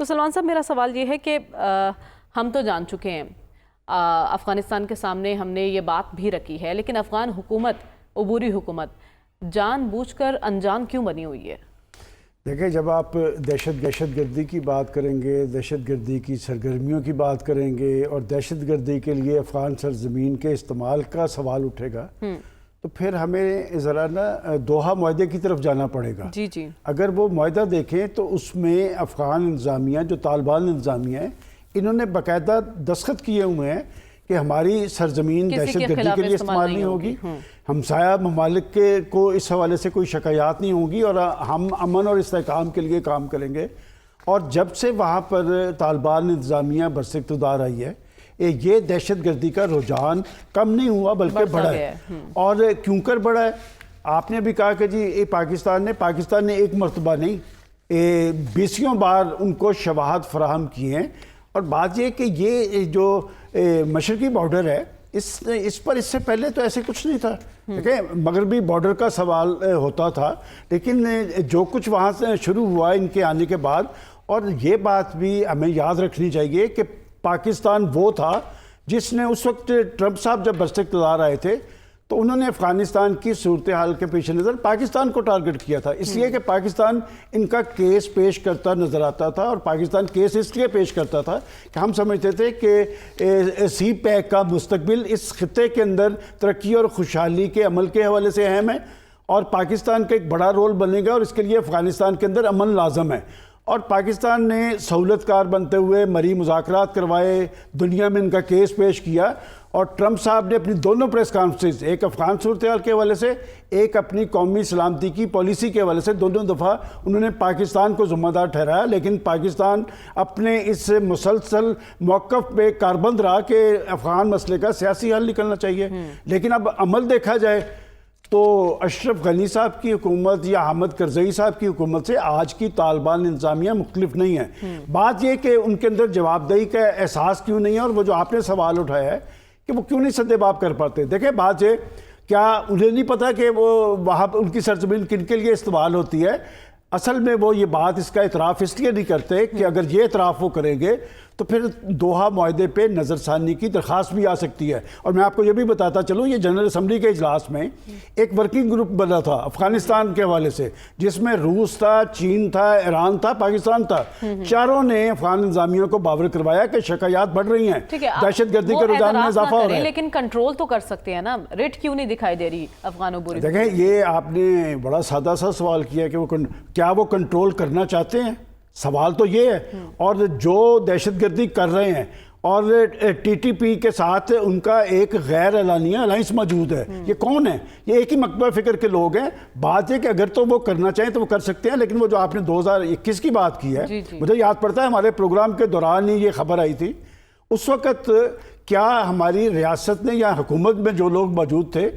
تو سلمان صاحب میرا سوال یہ ہے کہ ہم تو جان چکے ہیں افغانستان کے سامنے ہم نے یہ بات بھی رکھی ہے، لیکن افغان حکومت، عبوری حکومت جان بوجھ کر انجان کیوں بنی ہوئی ہے؟ دیکھیں، جب آپ دہشت گردی کی بات کریں گے، دہشت گردی کی سرگرمیوں کی بات کریں گے اور دہشت گردی کے لیے افغان سرزمین کے استعمال کا سوال اٹھے گا تو پھر ہمیں ذرا دوحہ معاہدے کی طرف جانا پڑے گا۔ جی اگر وہ معاہدہ دیکھیں تو اس میں افغان انتظامیہ، جو طالبان انتظامیہ ہیں، انہوں نے باقاعدہ دستخط کیے ہوئے ہیں کہ ہماری سرزمین دہشت گردی کے لیے استعمال نہیں ہوگی، ہمسایہ ممالک کو اس حوالے سے کوئی شکایات نہیں ہوں گی اور ہم امن اور استحکام کے لیے کام کریں گے۔ اور جب سے وہاں پر طالبان انتظامیہ برسر آئی ہے، یہ دہشت گردی کا رجحان کم نہیں ہوا بلکہ بڑھا ہے۔ اور کیوں کر بڑھا ہے؟ آپ نے بھی کہا کہ جی پاکستان نے ایک مرتبہ نہیں، 20 بار ان کو شواہد فراہم کیے ہیں۔ اور بات یہ کہ یہ جو مشرقی بارڈر ہے، اس پر اس سے پہلے تو ایسے کچھ نہیں تھا۔ دیکھیں، مغربی بارڈر کا سوال ہوتا تھا، لیکن جو کچھ وہاں سے شروع ہوا ان کے آنے کے بعد، اور یہ بات بھی ہمیں یاد رکھنی چاہیے کہ پاکستان وہ تھا جس نے اس وقت ٹرمپ صاحب جب برسر آئے تھے تو انہوں نے افغانستان کی صورتحال کے پیش نظر پاکستان کو ٹارگٹ کیا تھا، اس لیے کہ پاکستان ان کا کیس پیش کرتا نظر آتا تھا۔ اور پاکستان کیس اس لیے پیش کرتا تھا کہ ہم سمجھتے تھے کہ سی پیک کا مستقبل اس خطے کے اندر ترقی اور خوشحالی کے عمل کے حوالے سے اہم ہے اور پاکستان کا ایک بڑا رول بنے گا، اور اس کے لیے افغانستان کے اندر امن لازم ہے۔ اور پاکستان نے سہولت کار بنتے ہوئے مری مذاکرات کروائے، دنیا میں ان کا کیس پیش کیا، اور ٹرمپ صاحب نے اپنی دونوں پریس کانفرنس، ایک افغان صورتحال کے حوالے سے، ایک اپنی قومی سلامتی کی پالیسی کے حوالے سے، دونوں دفعہ انہوں نے پاکستان کو ذمہ دار ٹھہرایا، لیکن پاکستان اپنے اس مسلسل موقف پہ کاربند رہا کہ افغان مسئلے کا سیاسی حل نکلنا چاہیے۔ لیکن اب عمل دیکھا جائے تو اشرف غنی صاحب کی حکومت یا حامد کرزئی صاحب کی حکومت سے آج کی طالبان انتظامیہ مختلف نہیں ہے۔ بات یہ کہ ان کے اندر جواب دہی کا احساس کیوں نہیں ہے، اور وہ جو آپ نے سوال اٹھایا ہے کہ وہ کیوں نہیں سد باب کر پاتے۔ دیکھیں، بات یہ کیا انہیں نہیں پتا کہ وہ وہاں ان کی سرزمین کن کے لیے استعمال ہوتی ہے؟ اصل میں وہ یہ بات اس کا اعتراف اس لیے نہیں کرتے کہ اگر یہ اعتراف وہ کریں گے تو پھر دوحہ معاہدے پہ نظر ثانی کی درخواست بھی آ سکتی ہے۔ اور میں آپ کو یہ بھی بتاتا چلوں، یہ جنرل اسمبلی کے اجلاس میں ایک ورکنگ گروپ بنا تھا افغانستان کے حوالے سے، جس میں روس تھا، چین تھا، ایران تھا، پاکستان تھا، چاروں نے افغان انتظامیہ کو باور کروایا کہ شکایات بڑھ رہی ہیں، دہشت گردی کے رجحان میں اضافہ ہو رہا ہے۔ لیکن کنٹرول تو کر سکتے ہیں نا، ریٹ کیوں نہیں دکھائی دے رہی افغان عبوری؟ دیکھیں، یہ آپ نے بڑا سادہ سا سوال کیا کہ کیا وہ کنٹرول کرنا چاہتے ہیں؟ سوال تو یہ ہے۔ اور جو دہشت گردی کر رہے ہیں، اور ٹی ٹی پی کے ساتھ ان کا ایک غیر اعلانیہ الائنس موجود ہے، یہ کون ہے؟ یہ ایک ہی مکتبہ فکر کے لوگ ہیں۔ بات یہ کہ اگر تو وہ کرنا چاہیں تو وہ کر سکتے ہیں، لیکن وہ جو آپ نے 2021 کی بات کی ہے، مجھے یاد پڑتا ہے ہمارے پروگرام کے دوران ہی یہ خبر آئی تھی۔ اس وقت کیا ہماری ریاست نے یا حکومت میں جو لوگ موجود تھے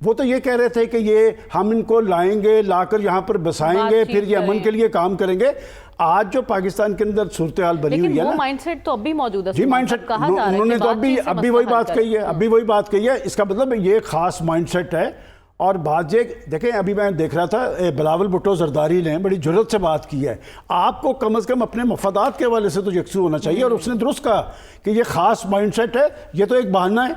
وہ تو یہ کہہ رہے تھے کہ یہ ہم ان کو لائیں گے، لا کر یہاں پر بسائیں گے، پھر یہ امن کے لیے کام کریں گے۔ آج جو پاکستان کے اندر صورتحال بنی ہوئی ہے، لیکن وہ مائنڈ سیٹ تو اب بھی موجود ہے۔ جی، مائنڈ سیٹ انہوں نے تو ابھی وہی بات کہی ہے۔ اس کا مطلب یہ خاص مائنڈ سیٹ ہے۔ اور بات یہ دیکھیں، ابھی میں دیکھ رہا تھا بلاول بھٹو زرداری نے بڑی جرأت سے بات کی ہے۔ آپ کو کم از کم اپنے مفادات کے حوالے سے تو یکسو ہونا چاہیے، اور اس نے درست کہا کہ یہ خاص مائنڈ سیٹ ہے، یہ تو ایک بہانہ ہے،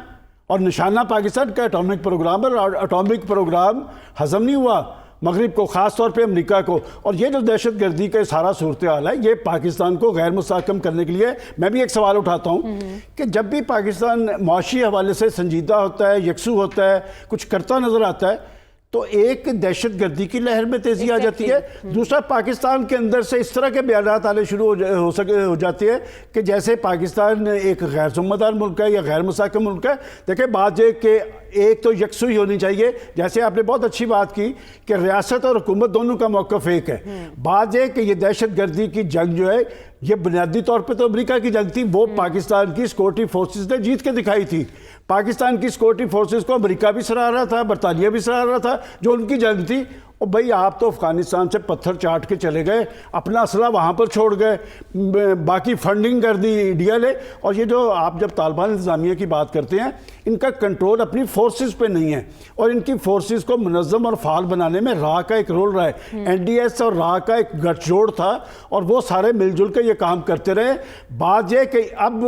اور نشانہ پاکستان کا اٹامک پروگرام ہے، اور اٹامک پروگرام ہضم نہیں ہوا مغرب کو، خاص طور پہ امریکہ کو۔ اور یہ جو دہشت گردی کا سارا صورتحال ہے، یہ پاکستان کو غیر مستحکم کرنے کے لیے، میں بھی ایک سوال اٹھاتا ہوں کہ جب بھی پاکستان معاشی حوالے سے سنجیدہ ہوتا ہے، یکسو ہوتا ہے، کچھ کرتا نظر آتا ہے، تو ایک دہشت گردی کی لہر میں تیزی آ جاتی ہے۔ دوسرا، پاکستان کے اندر سے اس طرح کے بیانات آنے شروع ہو جاتے ہیں کہ جیسے پاکستان ایک غیر ذمہ دار ملک ہے یا غیر مستحکم ملک ہے۔ دیکھیں، بات یہ کہ ایک تو یکسوئی ہونی چاہیے، جیسے آپ نے بہت اچھی بات کی کہ ریاست اور حکومت دونوں کا موقف ایک ہے۔ بات یہ کہ یہ دہشت گردی کی جنگ جو ہے، یہ بنیادی طور پہ تو امریکہ کی جنگ تھی، وہ پاکستان کی سیکورٹی فورسز نے جیت کے دکھائی تھی۔ پاکستان کی سیکورٹی فورسز کو امریکہ بھی سراہ رہا تھا، برطانیہ بھی سراہ رہا تھا، جو ان کی جنگ تھی اور بھائی آپ تو افغانستان سے پتھر چاٹ کے چلے گئے, اپنا اسلحہ وہاں پر چھوڑ گئے, باقی فنڈنگ کر دی انڈیا نے. اور یہ جو آپ جب طالبان انتظامیہ کی بات کرتے ہیں, ان کا کنٹرول اپنی فورسز پہ نہیں ہے, اور ان کی فورسز کو منظم اور فعال بنانے میں را کا ایک رول رہا ہے. این ڈی ایس اور را کا ایک گٹھ جوڑ تھا, اور وہ سارے مل جل کے یہ کام کرتے رہے. بات یہ کہ اب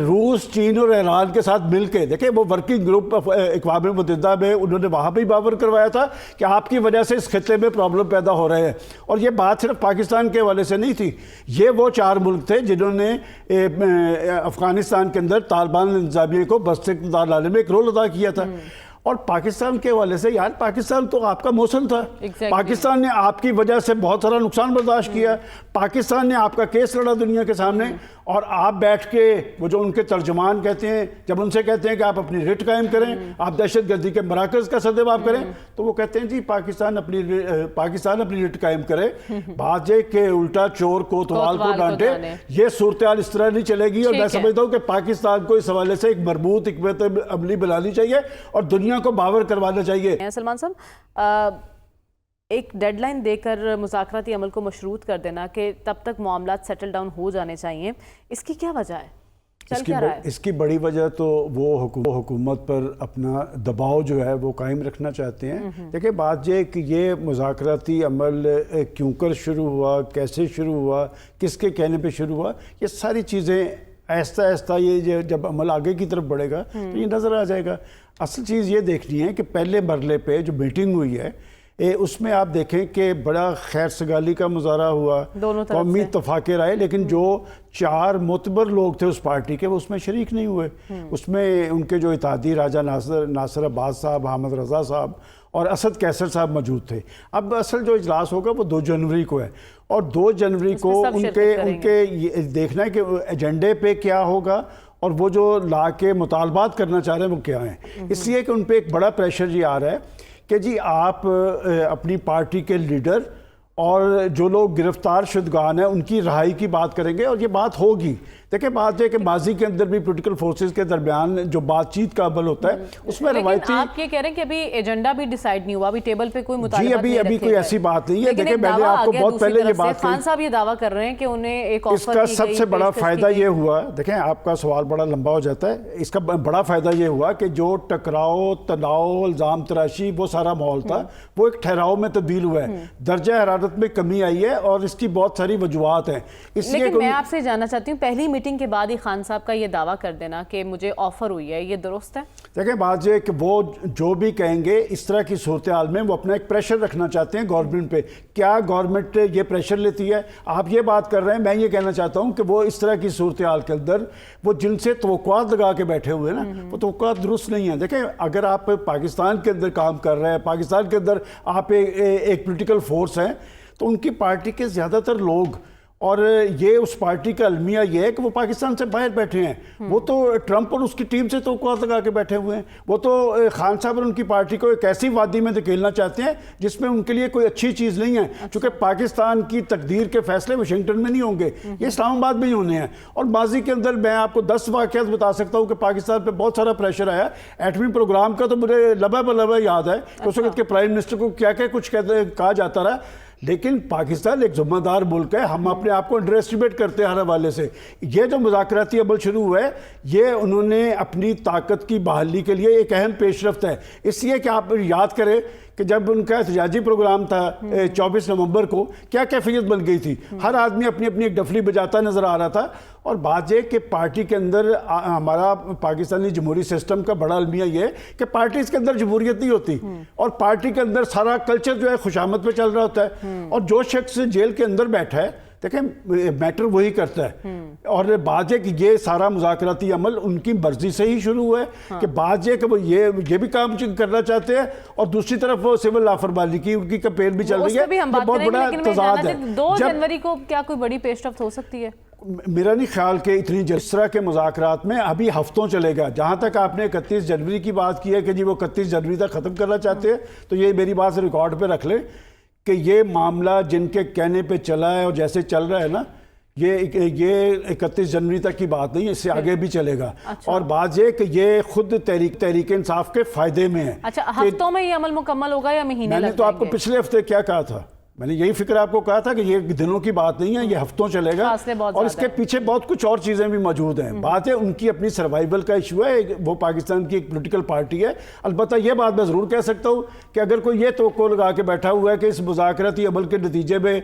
روس, چین اور ایران کے ساتھ مل کے دیکھیں, وہ ورکنگ گروپ اقوام متحدہ میں انہوں نے وہاں پہ باور کروایا تھا کہ آپ کی وجہ سے اس خطے میں پرابلم پیدا ہو رہے ہیں. اور یہ بات صرف پاکستان کے حوالے سے نہیں تھی, یہ وہ 4 ملک تھے جنہوں نے افغانستان کے اندر طالبان انتظامیہ کو بست اقتدار لانے میں ایک رول ادا کیا تھا. اور پاکستان کے حوالے سے یار, پاکستان تو آپ کا موسم تھا, پاکستان نے آپ کی وجہ سے بہت سارا نقصان برداشت کیا, پاکستان نے آپ کا کیس لڑا دنیا کے سامنے. اور آپ بیٹھ کے وہ جو ان کے ترجمان کہتے ہیں, جب ان سے کہتے ہیں کہ آپ اپنی ریٹ قائم کریں, آپ دہشت گردی کے مراکز کا سدباب کریں, تو وہ کہتے ہیں جی پاکستان اپنی ریٹ قائم کرے. بات یہ کہ الٹا چور کوتوال کو ڈانٹے, یہ صورتحال اس طرح نہیں چلے گی. اور میں سمجھتا ہوں کہ پاکستان کو اس حوالے سے ایک مربوط حکمت عملی بنانی چاہیے اور دنیا کو باور کروانا چاہیے. سلمان صاحب, ایک ڈیڈ لائن دے کر مذاکراتی عمل کو مشروط کر دینا کہ تب تک معاملات سیٹل ڈاؤن ہو جانے چاہیے, اس کی کیا وجہ ہے؟ اس کی بڑی وجہ تو وہ حکومت پر اپنا دباؤ جو ہے وہ قائم رکھنا چاہتے ہیں. دیکھیں بات یہ کہ یہ مذاکراتی عمل کیوں کر شروع ہوا, کیسے شروع ہوا, کس کے کہنے پہ شروع ہوا, یہ ساری چیزیں آہستہ آہستہ یہ جب عمل آگے کی طرف بڑھے گا تو یہ نظر آ جائے گا. اصل چیز یہ دیکھنی ہے کہ پہلے مرحلے پہ جو میٹنگ ہوئی ہے اس میں آپ دیکھیں کہ بڑا خیر سگالی کا مظاہرہ ہوا, قومی اتفاق رائے, لیکن جو 4 معتبر لوگ تھے اس پارٹی کے وہ اس میں شریک نہیں ہوئے. اس میں ان کے جو اتحادی راجہ ناصر عباس صاحب, حامد رضا صاحب اور اسد کیسر صاحب موجود تھے. اب اصل جو اجلاس ہوگا وہ 2 جنوری کو ہے, اور 2 جنوری کو ان کے دیکھنا ہے کہ ایجنڈے پہ کیا ہوگا اور وہ جو لا کے مطالبات کرنا چاہ رہے ہیں وہ کیا ہیں. اس لیے کہ ان پہ ایک بڑا پریشر یہ آ رہا ہے کہ جی آپ اپنی پارٹی کے لیڈر اور جو لوگ گرفتار شدگان ہیں ان کی رہائی کی بات کریں گے, اور یہ بات ہوگی. دیکھیں بات ہے کہ ماضی کے اندر بھی پولیٹیکل فورسز کے درمیان جو بات چیت کا عمل ہوتا ہے اس میں روایتی. آپ یہ کہہ رہے ہیں کہ ابھی ایجنڈا بھی ڈیسائیڈ نہیں ہوا, ابھی ٹیبل پہ کوئی مطالبات نہیں رکھے. ابھی کوئی ایسی بات نہیں ہے. دیکھیں میں نے آپ کو بہت پہلے یہ بات خان صاحب یہ دعویٰ کر رہے ہیں کہ انہیں ایک آفر کی گئی. اس کا سب سے بڑا فائدہ یہ ہوا, دیکھیں آپ کا سوال بڑا لمبا ہو جاتا ہے, اس کا بڑا فائدہ یہ ہوا کہ جو ٹکراؤ, تناؤ, الزام تراشی وہ سارا ماحول تھا وہ ایک ٹھہراؤ میں تبدیل ہوا ہے. درجہ حرارت میں کمی آئی ہے اور اس کی بہت ساری وجوہات ہیں. لیکن میں آپ سے جاننا چاہتی ہوں, پہلی میٹنگ کے بعد ہی خان صاحب کا یہ دعویٰ کر دینا کہ مجھے آفر ہوئی ہے, یہ درست ہے؟ دیکھیں بات یہ کہ وہ جو بھی کہیں گے اس طرح کی صورتحال میں وہ اپنا ایک پریشر رکھنا چاہتے ہیں گورنمنٹ پہ. کیا گورنمنٹ یہ پریشر لیتی ہے؟ آپ یہ بات کر رہے ہیں, میں یہ کہنا چاہتا ہوں کہ وہ اس طرح کی صورتحال کے اندر وہ جن سے توقعات لگا کے بیٹھے ہوئے ہیں نا, وہ توقعات درست نہیں ہیں. دیکھیں اگر آپ پاکستان کے اندر کام کر رہے ہیں, پاکستان کے اندر آپ ایک پولیٹیکل فورس ہیں, تو ان کی پارٹی کے زیادہ تر لوگ اور یہ اس پارٹی کا المیہ یہ ہے کہ وہ پاکستان سے باہر بیٹھے ہیں. وہ تو ٹرمپ اور اس کی ٹیم سے توقعات لگا کے بیٹھے ہوئے ہیں. وہ تو خان صاحب اور ان کی پارٹی کو ایک ایسی وادی میں دھکیلنا چاہتے ہیں جس میں ان کے لیے کوئی اچھی چیز نہیں ہے, چونکہ پاکستان کی تقدیر کے فیصلے واشنگٹن میں نہیں ہوں گے, یہ اسلام آباد میں ہی ہونے ہیں. اور ماضی کے اندر میں آپ کو 10 واقعات بتا سکتا ہوں کہ پاکستان پہ بہت سارا پریشر آیا. ایٹمی پروگرام کا تو مجھے لبا بلبا یاد ہے کہ اس وقت کے پرائم منسٹر کو کیا کیا کچھ کہا جاتا رہا. لیکن پاکستان ایک ذمہ دار ملک ہے, ہم اپنے آپ کو انڈر ایسٹیمیٹ کرتے ہیں ہر حوالے سے. یہ جو مذاکراتی عمل شروع ہوا ہے یہ انہوں نے اپنی طاقت کی بحالی کے لیے ایک اہم پیش رفت ہے. اس لیے کہ آپ یاد کریں کہ جب ان کا احتجاجی پروگرام تھا 24 نومبر کو, کیا کیفیت بن گئی تھی. ہر آدمی اپنی اپنی ایک ڈفلی بجاتا نظر آ رہا تھا. اور بات یہ کہ پارٹی کے اندر ہمارا پاکستانی جمہوری سسٹم کا بڑا المیہ یہ ہے کہ پارٹی اس کے اندر جمہوریت نہیں ہوتی, اور پارٹی کے اندر سارا کلچر جو ہے خوشامد پہ چل رہا ہوتا ہے. اور جو شخص جیل کے اندر بیٹھا ہے دیکھیں میٹر وہی کرتا ہے. اور بات یہ کہ یہ سارا مذاکراتی عمل ان کی مرضی سے ہی شروع ہوا ہے کہ بات یہ کہ وہ یہ بھی کام کرنا چاہتے ہیں, اور دوسری طرف وہ سول لاپرواہی کی ان کی کمپین بھی چل رہی ہے. یہ بہت بڑا تضاد ہے. 2 جنوری کو کیا کوئی بڑی پیش رفت ہو سکتی ہے؟ میرا نہیں خیال کہ اتنی اس طرح کے مذاکرات میں ابھی ہفتوں چلے گا. جہاں تک آپ نے 31 جنوری کی بات کی ہے کہ جی وہ 31 جنوری تک ختم کرنا چاہتے ہیں, تو یہ میری بات سے ریکارڈ پہ رکھ لیں کہ یہ معاملہ جن کے کہنے پہ چلا ہے اور جیسے چل رہا ہے نا, یہ 31 جنوری تک کی بات نہیں، اس سے آگے بھی چلے گا۔ اور بات یہ کہ یہ خود تحریک انصاف کے فائدے میں ہے۔ اچھا، ہفتوں میں یہ عمل مکمل ہوگا یا مہینے لگ جائیں گے؟ میں نے تو آپ کو پچھلے ہفتے کیا کہا تھا، میں نے یہی فکر آپ کو کہا تھا کہ یہ دنوں کی بات نہیں ہے، یہ ہفتوں چلے گا، اور اس کے پیچھے بہت کچھ اور چیزیں بھی موجود ہیں۔ بات ہے ان کی اپنی سروائیول کا ایشو ہے، وہ پاکستان کی ایک پولیٹیکل پارٹی ہے۔ البتہ یہ بات میں ضرور کہہ سکتا ہوں کہ اگر کوئی یہ توقع لگا کے بیٹھا ہوا ہے کہ اس مذاکراتی عمل کے نتیجے میں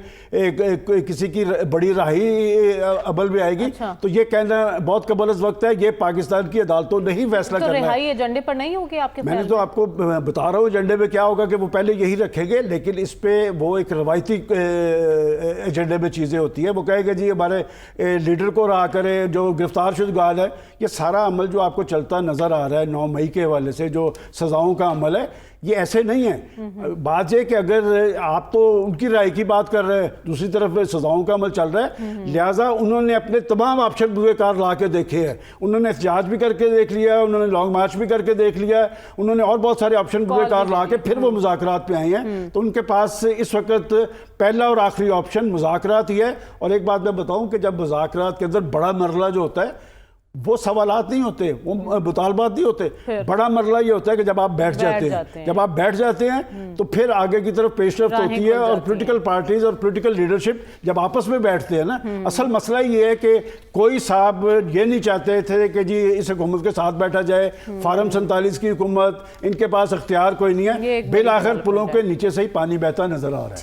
کسی کی بڑی رہائی عمل میں آئے گی، تو یہ کہنا بہت قبل از وقت ہے۔ یہ پاکستان کی عدالتوں نے ہی فیصلہ کرنا ہے۔ تو رہائی ایجنڈے پر نہیں ہوگی آپ کے خیال میں؟ میں نے تو آپ کو بتا رہا ہوں ایجنڈے میں کیا ہوگا، کہ وہ پہلے یہی رکھیں گے، لیکن اس پہ وہ ایک روایتی ایجنڈے میں چیزیں ہوتی ہیں۔ وہ کہے گا جی ہمارے لیڈر کو رہا کرے، جو گرفتار شدگان ہے۔ یہ سارا عمل جو آپ کو چلتا نظر آ رہا ہے 9 مئی کے حوالے سے، جو سزاؤں کا عمل ہے، یہ ایسے نہیں ہے۔ بات یہ کہ اگر آپ تو ان کی رائے کی بات کر رہے ہیں، دوسری طرف سزاؤں کا عمل چل رہا ہے، لہٰذا انہوں نے اپنے تمام آپشن بروئے کار لا کے دیکھے ہیں۔ انہوں نے احتجاج بھی کر کے دیکھ لیا، انہوں نے لانگ مارچ بھی کر کے دیکھ لیا، انہوں نے اور بہت سارے آپشن بروئے کار لا کے پھر وہ مذاکرات پہ آئے ہیں۔ تو ان کے پاس اس وقت پہلا اور آخری آپشن مذاکرات ہی ہے۔ اور ایک بات میں بتاؤں کہ جب مذاکرات کے اندر بڑا مرحلہ جو ہوتا ہے، وہ سوالات نہیں ہوتے، وہ مطالبات نہیں ہوتے۔ بڑا مرحلہ یہ ہوتا ہے کہ جب آپ بیٹھ جاتے ہیں، جب آپ بیٹھ جاتے ہیں تو پھر آگے کی طرف پیش رفت ہوتی ہے۔ اور پولیٹیکل پارٹیز اور پولیٹیکل لیڈرشپ جب آپس میں بیٹھتے ہیں نا، اصل مسئلہ یہ ہے کہ کوئی صاحب یہ نہیں چاہتے تھے کہ جی اس حکومت کے ساتھ بیٹھا جائے، فارم 47 کی حکومت، ان کے پاس اختیار کوئی نہیں ہے۔ بالآخر پلوں کے نیچے سے ہی پانی بہتا نظر آ رہا ہے۔